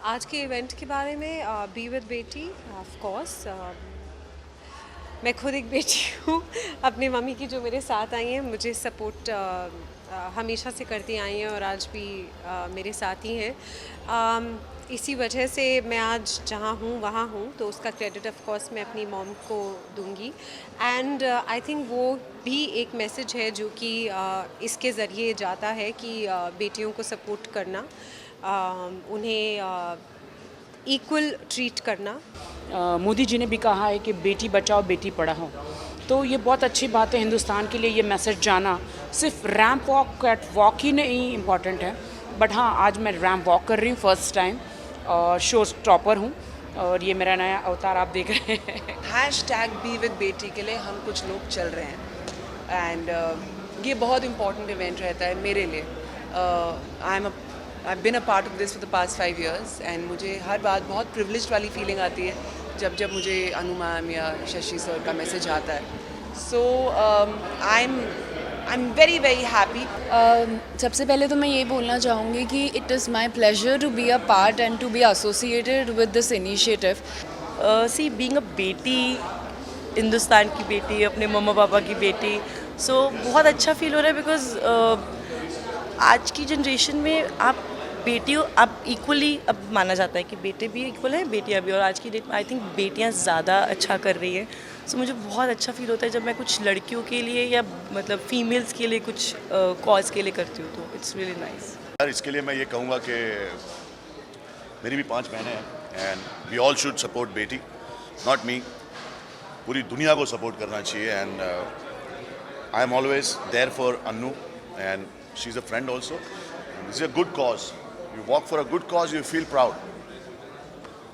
आज के इवेंट के बारे में बी विद बेटी ऑफ कोर्स मैं खुद एक बेटी हूँ अपनी मम्मी की जो मेरे साथ आई हैं, मुझे सपोर्ट हमेशा से करती आई हैं और आज भी मेरे साथ ही हैं। इसी वजह से मैं आज जहाँ हूँ वहाँ हूँ, तो उसका क्रेडिट ऑफ कोर्स मैं अपनी मॉम को दूंगी। एंड आई थिंक वो भी एक मैसेज है जो कि इसके ज़रिए जाता है कि बेटियों को सपोर्ट करना, उन्हें इक्वल ट्रीट करना। मोदी जी ने भी कहा है कि बेटी बचाओ बेटी पढ़ाओ, तो ये बहुत अच्छी बात है हिंदुस्तान के लिए। ये मैसेज जाना सिर्फ रैम्प वॉक कैट वॉक ही नहीं इम्पॉर्टेंट है, बट हाँ आज मैं रैम्प वॉक कर रही हूँ फर्स्ट टाइम और शो स्टॉपर हूँ और ये मेरा नया अवतार आप देख रहे हैं। हैशटैग बी विद बेटी के लिए हम कुछ लोग चल रहे हैं एंड ये बहुत इम्पॉर्टेंट इवेंट रहता है मेरे लिए। I've been a part of this for the past 5 years and मुझे हर बात बहुत privileged वाली फीलिंग आती है जब मुझे अनु मैम या शशि सर का मैसेज आता है। So I'm very very happy। सबसे पहले तो मैं ये बोलना चाहूँगी कि it is my pleasure to be a part and to be associated with this initiative. See being a beti, Hindustan की बेटी, अपने मम्मा पापा की बेटी, सो बहुत अच्छा फील हो रहा है बिकॉज आज की जनरेशन में आप बेटियों अब इक्वली अब माना जाता है कि बेटे भी इक्वल हैं, बेटियां भी। और आज की डेट में आई थिंक बेटियां ज़्यादा अच्छा कर रही हैं। सो मुझे बहुत अच्छा फील होता है जब मैं कुछ लड़कियों के लिए या मतलब फीमेल्स के लिए कुछ कॉज के लिए करती हूँ, तो इट्स रियली नाइस। यार इसके लिए मैं ये कहूँगा कि मेरी भी 5 बहनें हैं and we all should support beti, not me, पूरी दुनिया को सपोर्ट करना चाहिए। And I am always there for Annu and she is a friend also. This is a good cause, you walk for a good cause, you feel proud.